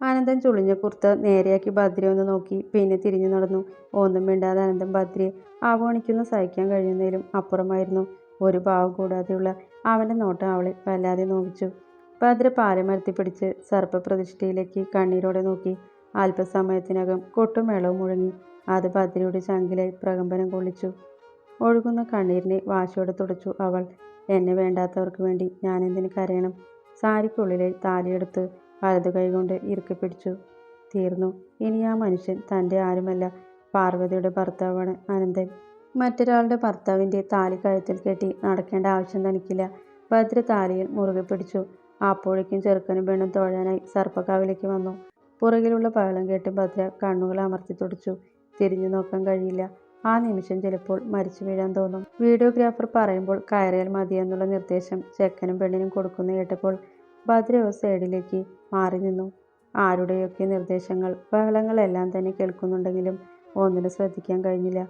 അനന്തൻ ചുളിഞ്ഞ കുർത്ത നേരെയാക്കി ഭദ്രയെ ഒന്ന് നോക്കി. പിന്നെ തിരിഞ്ഞു നടന്നു. ഒന്നും മിണ്ടാതെ അനന്തൻ ഭദ്രയെ അവഗണിക്കുന്ന സഹിക്കാൻ കഴിയുന്നതിലും അപ്പുറമായിരുന്നു. ഒരു ഭാവം കൂടാതെയുള്ള അവൻ്റെ നോട്ടം അവളെ വല്ലാതെ നോവിച്ചു. ഭദ്ര പാലമരത്തി പിടിച്ച് സർപ്പപ്രതിഷ്ഠയിലേക്ക് കണ്ണീരോടെ നോക്കി. അല്പസമയത്തിനകം കൊട്ടും മേളവും മുഴങ്ങി. അത് ഭദ്രയുടെ ചങ്കിലായി പ്രകമ്പനം കൊള്ളിച്ചു. ഒഴുകുന്ന കണ്ണീരിനെ വാശിയോടെ തുടച്ചു അവൾ. എന്നെ വേണ്ടാത്തവർക്ക് വേണ്ടി ഞാനെന്തിന് കരയണം? സാരിക്കുള്ളിലെ താലിയെടുത്ത് വലതു കൈകൊണ്ട് ഇറുക്കി പിടിച്ചു. തീർന്നു. ഇനി ആ മനുഷ്യൻ തൻ്റെ ആരുമല്ല. പാർവതിയുടെ ഭർത്താവാണ് അനന്തൻ. മറ്റൊരാളുടെ ഭർത്താവിൻ്റെ താലി കഴുത്തിൽ കെട്ടി നടക്കേണ്ട ആവശ്യം തനിക്കില്ല. ഭദ്ര താലിയിൽ മുറുകെ പിടിച്ചു. അപ്പോഴേക്കും ചെറുക്കനും പെണ്ണും തൊഴാനായി സർപ്പക്കാവിലേക്ക് വന്നു. പുറകിലുള്ള ബഹളം കേട്ട് ഭദ്ര കണ്ണുകൾ അമർത്തി തുടച്ചു. തിരിഞ്ഞു നോക്കാൻ കഴിയില്ല. ആ നിമിഷം ചിലപ്പോൾ മരിച്ചു വീഴാൻ തോന്നും. വീഡിയോഗ്രാഫർ പറയുമ്പോൾ കയറിയാൽ മതിയെന്നുള്ള നിർദ്ദേശം ചെക്കനും പെണ്ണിനും കൊടുക്കുന്ന കേട്ടപ്പോൾ ഭദ്ര ഒരു സൈഡിലേക്ക് മാറി നിന്നു. ആരുടെയൊക്കെ നിർദ്ദേശങ്ങൾ, ബഹളങ്ങളെല്ലാം തന്നെ കേൾക്കുന്നുണ്ടെങ്കിലും ഒന്നിനും ശ്രദ്ധിക്കാൻ കഴിഞ്ഞില്ല.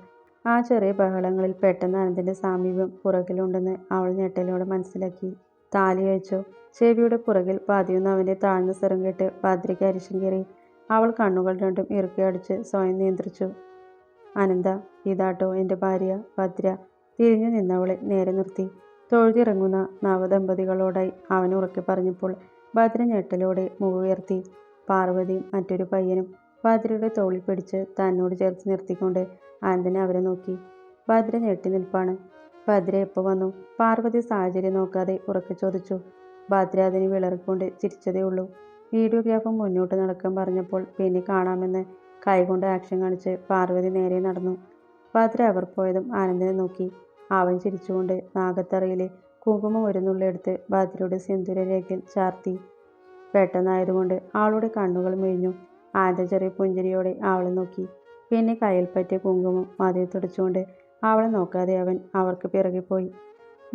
ആ ചെറിയ ബഹളങ്ങളിൽ പെട്ടെന്ന് അനന്തൻ്റെ സാമീപ്യം പുറകിലുണ്ടെന്ന് അവൾ ഞെട്ടലോടെ മനസ്സിലാക്കി. താലി അഴിച്ചോ? ചെവിയുടെ പുറകിൽ പതിയുന്ന അവൻ്റെ താഴ്ന്ന സ്വരം കേട്ട് ഭദ്രയ്ക്ക് അരിശം കയറി. അവൾ കണ്ണുകൾ രണ്ടും ഇറുക്കി അടിച്ച് സ്വയം നിയന്ത്രിച്ചു. അനന്ത, ഇതാട്ടോ എൻ്റെ ഭാര്യ ഭദ്ര. തിരിഞ്ഞു നിന്നവളെ നേരെ നിർത്തി. തൊഴുതിറങ്ങുന്ന നവദമ്പതികളോടായി അവൻ ഉറക്കെ പറഞ്ഞപ്പോൾ ഭദ്ര ഞെട്ടലോടെ മുഖമുയർത്തി. പാർവതിയും മറ്റൊരു പയ്യനും ഭദ്രയുടെ തോളിൽ പിടിച്ച് തന്നോട് ചേർത്ത് നിർത്തിക്കൊണ്ട് അനന്തൻ അവരെ നോക്കി. ഭദ്ര ഞെട്ടി നിൽപ്പാണ്. ഭദ്ര എപ്പോൾ വന്നു? പാർവതി സാഹചര്യം നോക്കാതെ ഉറക്കെ ചോദിച്ചു. ഭദ്ര അതിന് വിളറിക്കൊണ്ട് ചിരിച്ചതേ ഉള്ളൂ. വീഡിയോഗ്രാഫർ മുന്നോട്ട് നടക്കാൻ പറഞ്ഞപ്പോൾ പിന്നെ കാണാമെന്ന് കൈകൊണ്ട് ആക്ഷൻ കാണിച്ച് പാർവതി നേരെ നടന്നു. ഭദ്ര അവർ പോയതും ആനന്ദനെ നോക്കി. അവൻ ചിരിച്ചുകൊണ്ട് നാഗത്തറയിലെ കുങ്കുമം ഒരു നുള്ളെടുത്ത് ഭദ്രയുടെ സിന്ദൂരരേഖയിൽ ചാർത്തി. പെട്ടെന്നായതുകൊണ്ട് അവളുടെ കണ്ണുകൾ മിഴിഞ്ഞു. ആനന്ദ ചെറിയ പുഞ്ചിരിയോടെ അവളെ നോക്കി. പിന്നെ കയ്യിൽ പറ്റിയ കുങ്കുമം മതിൽ തുടച്ചുകൊണ്ട് അവളെ നോക്കാതെ അവൻ അവർക്ക് പിറകെ പോയി.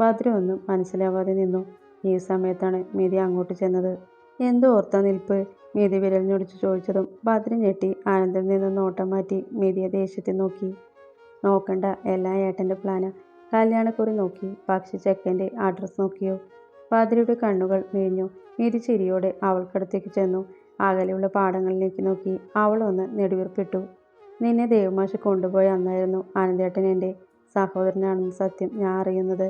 ഭദ്ര ഒന്നും മനസ്സിലാവാതെ നിന്നു. ഈ സമയത്താണ് മിതി അങ്ങോട്ട് ചെന്നത്. എന്തോ ഓർത്താ നിൽപ്പ്? മിതി വിരൽ ഞൊടിച്ചു ചോദിച്ചതും ഭദ്ര ഞെട്ടി ആനന്ദിൽ നിന്ന് നോട്ടം മാറ്റി മിതിയെ ദേഷ്യത്തിൽ നോക്കി. നോക്കണ്ട, എല്ലാം ഏട്ടൻ്റെ പ്ലാനാ. കല്യാണക്കുറി നോക്കി, പക്ഷെ ചെക്കൻ്റെ അഡ്രസ് നോക്കിയോ? ഭദ്രയുടെ കണ്ണുകൾ മിഴിഞ്ഞു. മിതി ചിരിയോടെ അവൾക്കടുത്തേക്ക് ചെന്നു. അകലെയുള്ള പാടങ്ങളിലേക്ക് നോക്കി അവൾ ഒന്ന് നെടുവീർപ്പിട്ടു. നിന്നെ ദേവമാഷ് കൊണ്ടുപോയ അന്നായിരുന്നു അനന്തേട്ടൻ എൻ്റെ സഹോദരനാണെന്ന സത്യം ഞാൻ അറിയുന്നത്.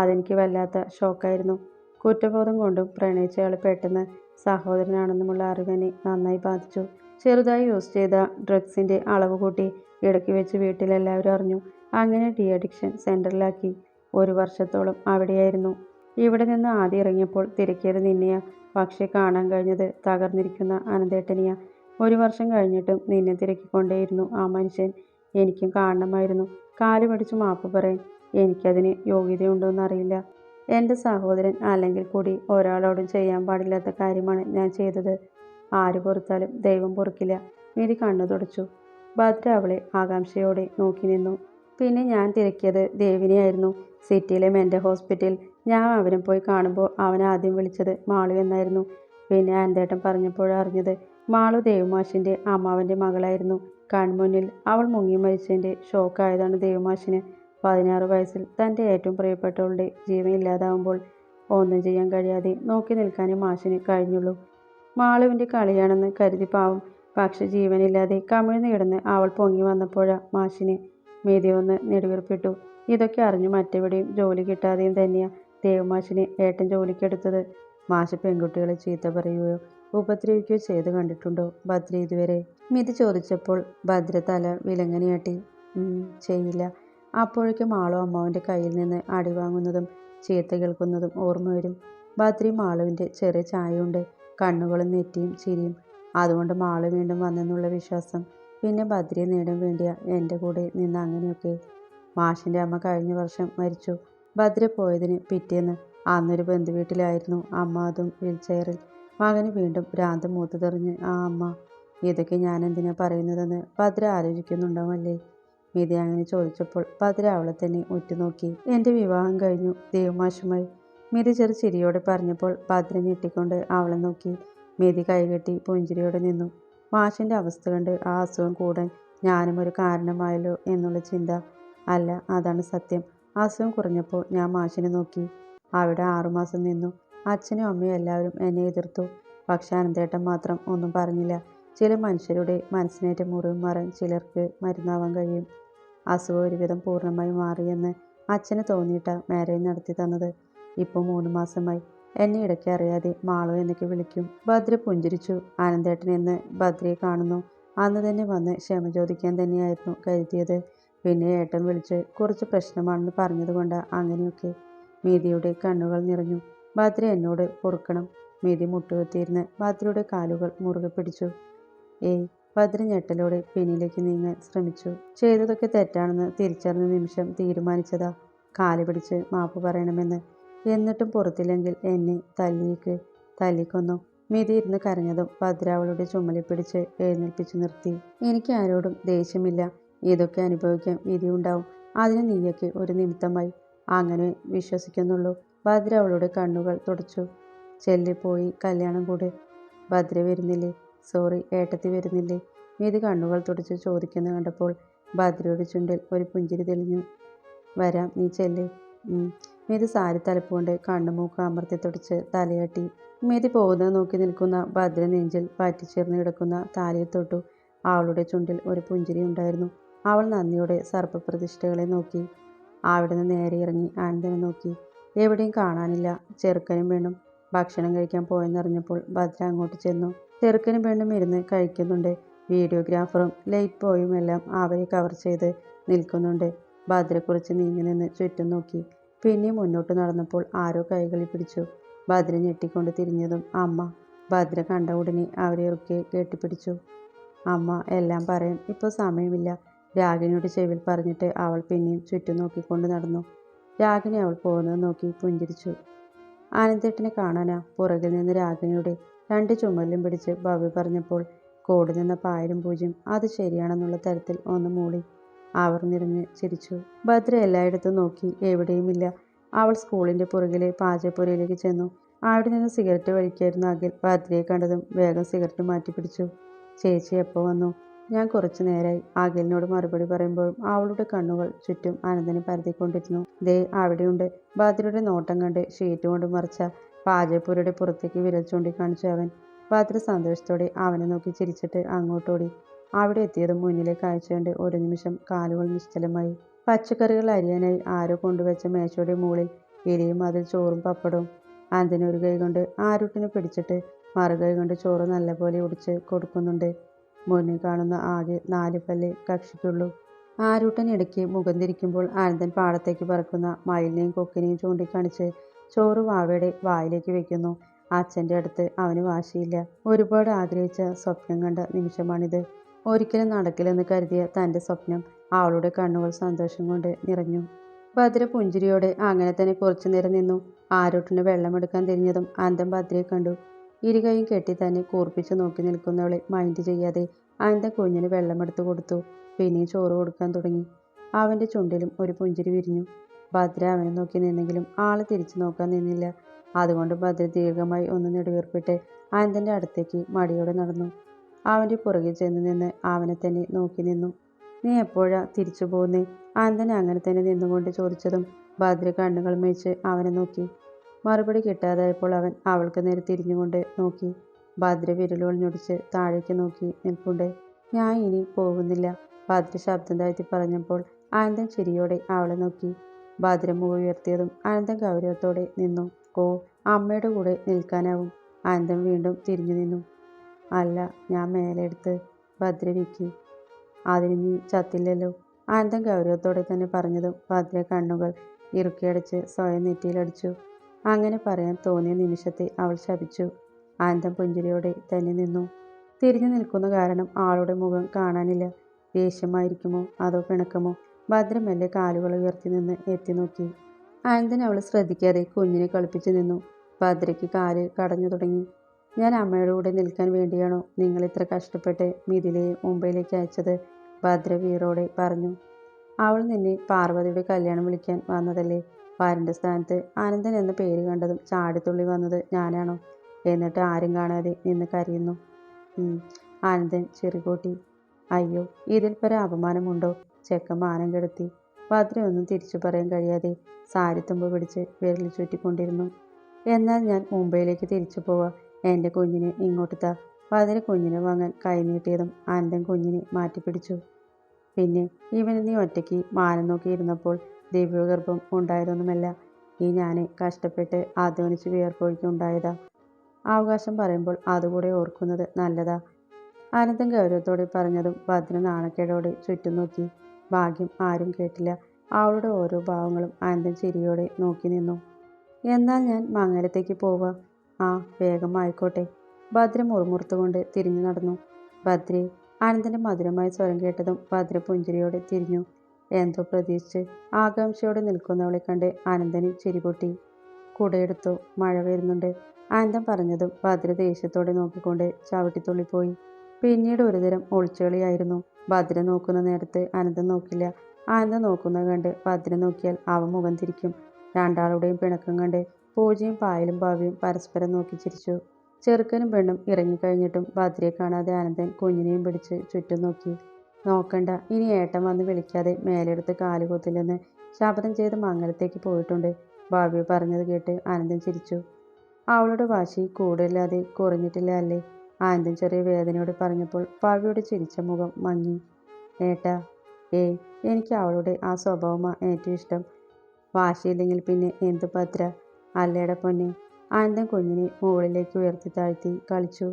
അതെനിക്ക് വല്ലാത്ത ഷോക്കായിരുന്നു. കുറ്റബോധം കൊണ്ടും പ്രണയിച്ചയാൾ പെട്ടെന്ന് സഹോദരനാണെന്നുമുള്ള അറിവ് എന്നെ നന്നായി ബാധിച്ചു. ചെറുതായി യൂസ് ചെയ്ത ഡ്രഗ്സിൻ്റെ അളവ് കൂട്ടി ഇടയ്ക്ക് വെച്ച് വീട്ടിലെല്ലാവരും അറിഞ്ഞു. അങ്ങനെ ഡി അഡിക്ഷൻ സെൻ്ററിലാക്കി. 1 വർഷത്തോളം അവിടെയായിരുന്നു. ഇവിടെ നിന്ന് ആദ്യം ഇറങ്ങിയപ്പോൾ തിരക്കിയത് നിന്നെയാ. പക്ഷേ കാണാൻ കഴിഞ്ഞത് തകർന്നിരിക്കുന്ന അനന്തേട്ടനെയാ. 1 വർഷം കഴിഞ്ഞിട്ടും നിന്നെ തിരക്കിക്കൊണ്ടേയിരുന്നു ആ മനുഷ്യൻ. എനിക്കും കാണണമായിരുന്നു. കാല് പിടിച്ച് മാപ്പ് പറയാൻ. എനിക്കതിന് യോഗ്യതയുണ്ടോയെന്നറിയില്ല. എൻ്റെ സഹോദരൻ അല്ലെങ്കിൽ കൂടി ഒരാളോടും ചെയ്യാൻ പാടില്ലാത്ത കാര്യമാണ് ഞാൻ ചെയ്തത്. ആര് പൊറുത്താലും ദൈവം പൊറുക്കില്ല. മിതി കണ്ണു തുടച്ചു. ഭദ്ര അവളെ ആകാംക്ഷയോടെ നോക്കി നിന്നു. പിന്നെ ഞാൻ തിരക്കിയത് ദേവിനെയായിരുന്നു. സിറ്റിയിലെ മെൻ്റൽ ഹോസ്പിറ്റൽ. ഞാൻ അവനെ പോയി കാണുമ്പോൾ അവൻ ആദ്യം വിളിച്ചത് മാളു എന്നായിരുന്നു. പിന്നെ അനന്തേട്ടൻ പറഞ്ഞപ്പോഴാണ് അറിഞ്ഞത് മാളു ദേവമാഷിൻ്റെ അമ്മാവൻ്റെ മകളായിരുന്നു. കൺമുന്നിൽ അവൾ മുങ്ങി മരിച്ചതിൻ്റെ ഷോക്കായതാണ് ദേവമാഷിന്. 16 വയസ്സിൽ തൻ്റെ ഏറ്റവും പ്രിയപ്പെട്ടവളുടെ ജീവൻ ഇല്ലാതാവുമ്പോൾ ഒന്നും ചെയ്യാൻ കഴിയാതെ നോക്കി നിൽക്കാനേ മാഷിന് കഴിഞ്ഞുള്ളൂ. മാളുവിൻ്റെ കളിയാണെന്ന് കരുതി പാവം. പക്ഷെ ജീവനില്ലാതെ കമിഴ്ന്നു കിടന്ന് അവൾ പൊങ്ങി വന്നപ്പോഴാ മാഷിന്. മിതി ഒന്ന് നെടുവീർപ്പിട്ടു. ഇതൊക്കെ അറിഞ്ഞു മറ്റെവിടെയും ജോലി കിട്ടാതെയും തന്നെയാ ദേവമാഷിനെ ഏട്ടൻ ജോലിക്കെടുത്തത്. മാഷ് പെൺകുട്ടികളെ ചീത്ത പറയുകയോ ഉപദ്രവിക്കുകയോ ചെയ്ത് കണ്ടിട്ടുണ്ടോ ഭദ്ര ഇതുവരെ? മിതി ചോദിച്ചപ്പോൾ ഭദ്ര തല വിലങ്ങനെയാട്ടി. ചെയ്യില്ല. അപ്പോഴേക്കും മാളു അമ്മാവൻ്റെ കയ്യിൽ നിന്ന് അടി വാങ്ങുന്നതും ചീത്ത കേൾക്കുന്നതും ഓർമ്മ വരും. ഭദ്രയും മാളുവിൻ്റെ ചെറിയ ചായയുണ്ട്. കണ്ണുകളും നെറ്റിയും ചിരിയും. അതുകൊണ്ട് മാളു വീണ്ടും വന്നെന്നുള്ള വിശ്വാസം. പിന്നെ ഭദ്രയെ നേടാൻ വേണ്ടിയ എൻ്റെ കൂടെ നിന്ന് അങ്ങനെയൊക്കെ. മാഷിൻ്റെ അമ്മ കഴിഞ്ഞ വർഷം മരിച്ചു. ഭദ്ര പോയതിന് പിറ്റേന്ന്. അന്നൊരു ബന്ധുവീട്ടിലായിരുന്നു അമ്മ, അതും വീൽചെയറിൽ. മകന് വീണ്ടും ഭ്രാന്ത് മൂത്തുതെറിഞ്ഞ് ആ അമ്മ. ഇതൊക്കെ ഞാൻ എന്തിനാ പറയുന്നതെന്ന് ഭദ്ര ആലോചിക്കുന്നുണ്ടാവുമല്ലേ? മിതി അങ്ങനെ ചോദിച്ചപ്പോൾ ഭദ്ര അവളെ തന്നെ ഉറ്റുനോക്കി. എൻ്റെ വിവാഹം കഴിഞ്ഞു ദേവമാഷുമായി. മിതി ചെറു ചിരിയോടെ പറഞ്ഞപ്പോൾ ഭദ്ര ഞെട്ടിക്കൊണ്ട് അവളെ നോക്കി. മിതി കൈകെട്ടി പുഞ്ചിരിയോടെ നിന്നു. മാഷിൻ്റെ അവസ്ഥ കണ്ട് ആ അസുഖം കൂടാൻ ഞാനും ഒരു കാരണമായല്ലോ എന്നുള്ള ചിന്ത. അല്ല, അതാണ് സത്യം. അസുഖം കുറഞ്ഞപ്പോൾ ഞാൻ മാഷിനെ നോക്കി. അവിടെ 6 മാസം നിന്നു. അച്ഛനും അമ്മയും എല്ലാവരും എന്നെ എതിർത്തു. പക്ഷെ അനന്തേട്ടൻ മാത്രം ഒന്നും പറഞ്ഞില്ല. ചില മനുഷ്യരുടെ മനസ്സിനേറ്റ മുറിവ് മാറാൻ ചിലർക്ക് മരുന്നാവാൻ കഴിയും. അസുഖം ഒരുവിധം പൂർണ്ണമായി മാറിയെന്ന് അച്ഛന് തോന്നിയിട്ട മാരേജ് നടത്തി തന്നത്. ഇപ്പോൾ 3 മാസമായി. എന്നെ ഇടയ്ക്ക് അറിയാതെ മാളു എന്നൊക്കെ വിളിക്കും. ഭദ്ര പുഞ്ചിരിച്ചു. അനന്തേട്ടൻ എന്ന് ഭദ്രയെ കാണുന്നു. അന്ന് തന്നെ വന്ന് ക്ഷമ ചോദിക്കാൻ തന്നെയായിരുന്നു കരുതിയത്. പിന്നെ ഏട്ടൻ വിളിച്ച് കുറച്ച് പ്രശ്നമാണെന്ന് പറഞ്ഞതുകൊണ്ടാ അങ്ങനെയൊക്കെ. മീതിയുടെ കണ്ണുകൾ നിറഞ്ഞു. ഭദ്ര എന്നോട് പൊറുക്കണം. മീതി മുട്ടുകുത്തിയിരുന്ന് ഭദ്രയുടെ കാലുകൾ മുറുകെ പിടിച്ചു. ഏയ്. ഭദ്ര ഞെട്ടലോടെ പിന്നിലേക്ക് നീങ്ങാൻ ശ്രമിച്ചു. ചെയ്തതൊക്കെ തെറ്റാണെന്ന് തിരിച്ചറിഞ്ഞ നിമിഷം തീരുമാനിച്ചതാ കാല് പിടിച്ച് മാപ്പ് പറയണമെന്ന്. എന്നിട്ടും പുറത്തില്ലെങ്കിൽ എന്നെ തല്ലിക്കൊന്നു. മിതി ഇരുന്ന് കരഞ്ഞതും ഭദ്ര അവളുടെ ചുമലിൽ പിടിച്ച് എഴുന്നേൽപ്പിച്ചു നിർത്തി. എനിക്ക് ആരോടും ദേഷ്യമില്ല. ഇതൊക്കെ അനുഭവിക്കാൻ വിധിയുണ്ടാവും. അതിന് നീയൊക്കെ ഒരു നിമിത്തമായി. അങ്ങനെ വിശ്വസിക്കുന്നുള്ളൂ. ഭദ്ര അവളുടെ കണ്ണുകൾ തുടച്ചു. ചെല്ലിപ്പോയി കല്യാണം കൂടെ. ഭദ്ര വരുന്നില്ലേ? സോറി, ഏട്ടത്തി വരുന്നില്ലേ? മിതി കണ്ണുകൾ തുടച്ച് ചോദിക്കുന്ന കണ്ടപ്പോൾ ഭദ്രയുടെ ചുണ്ടിൽ ഒരു പുഞ്ചിരി തെളിഞ്ഞു. വരാം, നീ ചെല്ല്. മിതി സാരി തലപ്പുകൊണ്ട് കണ്ണുമൂക്ക് അമർത്തി തുടച്ച് തലയാട്ടി. മിതി പോകുന്നത് നോക്കി നിൽക്കുന്ന ഭദ്ര നെഞ്ചിൽ പറ്റിച്ചേർന്ന് കിടക്കുന്ന താലിയിൽ തൊട്ടു. അവളുടെ ചുണ്ടിൽ ഒരു പുഞ്ചിരി ഉണ്ടായിരുന്നു. അവൾ നന്ദിയോടെ സർപ്പപ്രതിഷ്ഠകളെ നോക്കി. അവിടെ നിന്ന് നേരെ ഇറങ്ങി ആനന്ദനെ നോക്കി. എവിടെയും കാണാനില്ല. ചെറുക്കനും പെണ്ണും ഭക്ഷണം കഴിക്കാൻ പോയെന്നറിഞ്ഞപ്പോൾ ഭദ്ര അങ്ങോട്ട് ചെന്നു. ചെറുക്കനും പെണ്ണും ഇരുന്ന് കഴിക്കുന്നുണ്ട്. വീഡിയോഗ്രാഫറും ലൈറ്റ് ബോയും എല്ലാം അവരെ കവർ ചെയ്ത് നിൽക്കുന്നുണ്ട്. ഭദ്ര കുറച്ച് നീങ്ങി നിന്ന് ചുറ്റും നോക്കി. പിന്നെ മുന്നോട്ട് നടന്നപ്പോൾ ആരോ കൈകളിൽ പിടിച്ചു. ഭദ്ര ഞെട്ടിക്കൊണ്ട് തിരിഞ്ഞതും അമ്മ. ഭദ്ര കണ്ട ഉടനെ അവരെ ഇറുക്കെ കെട്ടിപ്പിടിച്ചു. അമ്മ, എല്ലാം പറയാൻ ഇപ്പോൾ സമയമില്ല. രാഗിണിയുടെ ചെവിയിൽ പറഞ്ഞിട്ട് അവൾ പിന്നെയും ചുറ്റും നോക്കിക്കൊണ്ട് നടന്നു. രാഗിണി അവൾ പോകുന്നത് നോക്കി പുഞ്ചിരിച്ചു. ആനന്ദേട്ടനെ കാണാനാ? പുറകിൽ നിന്ന് രാഗിണിയുടെ 2 ചുമലിലും പിടിച്ച് ഭവ്യ പറഞ്ഞപ്പോൾ കൂടെ നിന്ന പായലും പൂജ്യം അത് ശരിയാണെന്നുള്ള തരത്തിൽ ഒന്ന് മൂളി. അവർ നിറഞ്ഞ് ചിരിച്ചു. ഭദ്ര എല്ലായിടത്തും നോക്കി. എവിടെയുമില്ല. അവൾ സ്കൂളിൻ്റെ പുറകിലെ പാചകപ്പുരയിലേക്ക് ചെന്നു. അവിടെ നിന്ന് സിഗരറ്റ് വലിക്കായിരുന്നു അഖിൽ. ഭദ്രയെ കണ്ടതും വേഗം സിഗരറ്റ് മാറ്റി പിടിച്ചു. ചേച്ചി എപ്പോൾ വന്നു? ഞാൻ കുറച്ചു നേരമായി. അഖിലിനോട് മറുപടി പറയുമ്പോഴും അവളുടെ കണ്ണുകൾ ചുറ്റും അനന്തനെ പരതിക്കൊണ്ടിരുന്നു. ദേ അവിടെയുണ്ട്. ഭദ്രയുടെ നോട്ടം കണ്ട് ഷീറ്റ് കൊണ്ട് മറച്ച പാചകപ്പുരയുടെ പുറത്തേക്ക് വിരൽ ചൂണ്ടിക്കാണിച്ചു അവൻ. ഭദ്ര സന്തോഷത്തോടെ അവനെ നോക്കി ചിരിച്ചിട്ട് അങ്ങോട്ടോടി. അവിടെ എത്തിയതും മുന്നിലെ കാഴ്ച കണ്ട് ഒരു നിമിഷം കാലുകൾ നിശ്ചലമായി. പച്ചക്കറികൾ അരിയാനായി ആരോ കൊണ്ടുവച്ച മേശയുടെ മുകളിൽ ഇലയും അതിൽ ചോറും പപ്പടവും. അനന്തന് ഒരു കൈ കൊണ്ട് ആരൂട്ടിനെ പിടിച്ചിട്ട് മറുകൈ കൊണ്ട് ചോറ് നല്ലപോലെ ഒടിച്ച് കൊടുക്കുന്നുണ്ട്. മുന്നിൽ കാണുന്ന ആകെ 4 പല്ലേ കക്ഷിക്കുള്ളൂ. ആരൂട്ടൻ ഇടയ്ക്ക് മുഖം തിരിക്കുമ്പോൾ അനന്തൻ പാടത്തേക്ക് പറക്കുന്ന മയിലിനെയും കൊക്കിനെയും ചൂണ്ടിക്കാണിച്ച് ചോറ് വാവയുടെ വായിലേക്ക് വെക്കുന്നു. അച്ഛൻ്റെ അടുത്ത് അവന് വാശിയില്ല. ഒരുപാട് ആഗ്രഹിച്ച സ്വപ്നം കണ്ട നിമിഷമാണിത്. ഒരിക്കലും നടക്കില്ലെന്ന് കരുതിയ തൻ്റെ സ്വപ്നം. അവളുടെ കണ്ണുകൾ സന്തോഷം കൊണ്ട് നിറഞ്ഞു. ഭദ്ര പുഞ്ചിരിയോടെ അങ്ങനെ തന്നെ കുറച്ചു നേരം നിന്നു. ആരൂട്ടിന് വെള്ളമെടുക്കാൻ തിരിഞ്ഞതും അനന്തൻ ഭദ്രയെ കണ്ടു. ഇരുകൈയും കെട്ടി തന്നെ കൂർപ്പിച്ച് നോക്കി നിൽക്കുന്നവളെ മൈൻഡ് ചെയ്യാതെ അനന്തൻ കുഞ്ഞിന് വെള്ളമെടുത്ത് കൊടുത്തു. പിന്നെയും ചോറ് കൊടുക്കാൻ തുടങ്ങി. അവൻ്റെ ചുണ്ടിലും ഒരു പുഞ്ചിരി വിരിഞ്ഞു. ഭദ്ര അവനെ നോക്കി നിന്നെങ്കിലും ആള് തിരിച്ചു നോക്കാൻ നിന്നില്ല. അതുകൊണ്ട് ഭദ്ര ദീർഘമായി ഒന്ന് നെടുവീർപ്പിട്ട് അനന്തൻ്റെ അടുത്തേക്ക് മടിയോടെ നടന്നു. അവൻ്റെ പുറകിൽ ചെന്ന് നിന്ന് അവനെ തന്നെ നോക്കി നിന്നു. നീ എപ്പോഴാ തിരിച്ചു പോകുന്നേ? അനന്തൻ അങ്ങനെ തന്നെ നിന്നുകൊണ്ട് ചോദിച്ചതും ഭദ്ര കണ്ണുകൾ മേച്ച് അവനെ നോക്കി. മറുപടി കിട്ടാതായപ്പോൾ അവൻ അവൾക്ക് നേരെ തിരിഞ്ഞുകൊണ്ട് നോക്കി. ഭദ്ര വിരലുകൾ ഞൊടിച്ച് താഴേക്ക് നോക്കി നിൽപ്പുണ്ട്. ഞാൻ ഇനി പോകുന്നില്ല. ഭദ്ര ശബ്ദം താഴ്ത്തി പറഞ്ഞപ്പോൾ അനന്തൻ ചിരിയോടെ അവളെ നോക്കി. ഭദ്ര മുഖം ഉയർത്തിയതും അനന്തൻ ഗൗരവത്തോടെ നിന്നു. ഓ, അമ്മയുടെ കൂടെ നിൽക്കാനാവും. അനന്തൻ വീണ്ടും തിരിഞ്ഞു നിന്നു. അല്ല, ഞാൻ മേലെടുത്ത്. ഭദ്ര വിക്കി. അതിന് നീ ചത്തില്ലല്ലോ. അനന്തൻ ഗൗരവത്തോടെ തന്നെ പറഞ്ഞതും ഭദ്ര കണ്ണുകൾ ഇറുക്കിയടച്ച് സ്വയം നെറ്റിയിലടിച്ചു. അങ്ങനെ പറയാൻ തോന്നിയ നിമിഷത്തെ അവൾ ശപിച്ചു. അനന്തൻ പുഞ്ചിരിയോടെ തന്നെ നിന്നു. തിരിഞ്ഞു നിൽക്കുന്ന കാരണം ആളുടെ മുഖം കാണാനില്ല. ദേഷ്യമായിരിക്കുമോ അതോ പിണക്കമോ? ഭദ്ര മെല്ലെ കാലുകൾ ഉയർത്തി നിന്ന് എത്തി നോക്കി. അനന്തൻ അവൾ ശ്രദ്ധിക്കാതെ കുഞ്ഞിനെ കളിപ്പിച്ചു നിന്നു. ഭദ്രയ്ക്ക് കാല് കടഞ്ഞു തുടങ്ങി. ഞാൻ അമ്മയുടെ കൂടെ നിൽക്കാൻ വേണ്ടിയാണോ നിങ്ങൾ ഇത്ര കഷ്ടപ്പെട്ട് മിഥിലയെ മുംബൈയിലേക്ക് അയച്ചത്? ഭദ്ര വീറോടെ പറഞ്ഞു. അവൾ നിന്നെ പാർവതിയുടെ കല്യാണം വിളിക്കാൻ വന്നതല്ലേ? വരൻ്റെ സ്ഥാനത്ത് അനന്തൻ എന്ന പേര് കണ്ടതും ചാടിത്തുള്ളി വന്നത് ഞാനാണോ? എന്നിട്ട് ആരും കാണാതെ നിന്ന് കരയുന്നു. അനന്തൻ ചിറികൂട്ടി. അയ്യോ, ഇതിൽ പരം അപമാനമുണ്ടോ? ചെക്കൻ മാനം കെടുത്തി. ഭദ്ര ഒന്നും തിരിച്ചു പറയാൻ കഴിയാതെ സാരിത്തുമ്പ് പിടിച്ച് വിരൽ ചുറ്റിക്കൊണ്ടിരുന്നു. എന്നാൽ ഞാൻ മുംബൈയിലേക്ക് തിരിച്ചു പോവാ. എൻ്റെ കുഞ്ഞിനെ ഇങ്ങോട്ട് താ. ബദ്ര കുഞ്ഞിനെ വാങ്ങാൻ കൈ നീട്ടിയതും ആനന്ദൻ കുഞ്ഞിനെ മാറ്റിപ്പിടിച്ചു. പിന്നെ ഇവന് നീ ഒറ്റയ്ക്ക് മാനം നോക്കിയിരുന്നപ്പോൾ ദിവ്യഗർഭം ഉണ്ടായതൊന്നുമല്ല. ഈ ഞാൻ കഷ്ടപ്പെട്ട് അധ്വാനിച്ച് വിയർപ്പൊഴുക്കി അവകാശം പറയുമ്പോൾ അതുകൂടെ ഓർക്കുന്നത് നല്ലതാ. ആനന്ദൻ ഗൗരവത്തോടെ പറഞ്ഞതും ഭദ്ര നാണക്കേടോടെ ചുറ്റും നോക്കി. ഭാഗ്യം ആരും കേട്ടില്ല. അവളുടെ ഓരോ ഭാവങ്ങളും ആനന്ദൻ ചിരിയോടെ നോക്കി നിന്നു. എന്നാൽ ഞാൻ മംഗലത്തേക്ക് പോവാ. ആ, വേഗം ആയിക്കോട്ടെ. ഭദ്ര മുറുമുറുത്തുകൊണ്ട് തിരിഞ്ഞു നടന്നു. ഭദ്രേ, ആനന്ദന്റെ മധുരമായ സ്വരം കേട്ടതും ഭദ്ര പുഞ്ചിരിയോടെ തിരിഞ്ഞു. എന്തോ പ്രതീക്ഷിച്ച് ആകാംക്ഷയോടെ നിൽക്കുന്നവളെ കണ്ട് ആനന്ദന് ചിരിപൊട്ടി. കുടയെടുത്തു, മഴ വരുന്നുണ്ട്. ആനന്ദൻ പറഞ്ഞതും ഭദ്ര ദേഷ്യത്തോടെ നോക്കിക്കൊണ്ട് ചവിട്ടിത്തുള്ളിപ്പോയി. പിന്നീട് ഒരുതരം ഒളിച്ചുകളിയായിരുന്നു. ഭദ്ര നോക്കുന്ന നേരത്ത് ആനന്ദൻ നോക്കില്ല. ആനന്ദൻ നോക്കുന്നത് കണ്ട് ഭദ്ര നോക്കിയാൽ അവ മുഖം തിരിക്കും. രണ്ടാളുടെയും പിണക്കം കണ്ട് പൂജയും പായലും ഭാവിയും പരസ്പരം നോക്കി ചിരിച്ചു. ചെറുക്കനും പെണ്ണും ഇറങ്ങിക്കഴിഞ്ഞിട്ടും ഭദ്രയെ കാണാതെ ആനന്ദൻ കുഞ്ഞിനെയും പിടിച്ച് ചുറ്റും നോക്കി. നോക്കണ്ട, ഇനി ഏട്ടൻ വന്ന് വിളിക്കാതെ മേലെടുത്ത് കാലുകുത്തില്ലെന്ന് ശപഥം ചെയ്ത് മംഗലത്തേക്ക് പോയിട്ടുണ്ട്. ഭാവ്യ പറഞ്ഞത് കേട്ട് ആനന്ദൻ ചിരിച്ചു. അവളുടെ വാശി കൂടുതലാതെ കുറഞ്ഞിട്ടില്ല അല്ലേ? ആനന്ദൻ ചെറിയ വേദനയോട് പറഞ്ഞപ്പോൾ ഭാവ്യയുടെ ചിരിച്ച മുഖം മങ്ങി. ഏട്ടാ, ഏയ്, എനിക്ക് അവളുടെ ആ സ്വഭാവമാ ഏറ്റവും ഇഷ്ടം. വാശിയില്ലെങ്കിൽ പിന്നെ എന്ത് ഭദ്ര? അല്ലേട പൊന്നെ. ആനന്ദൻ കുഞ്ഞിനെ മുകളിലേക്ക് ഉയർത്തി താഴ്ത്തി കളിച്ചു.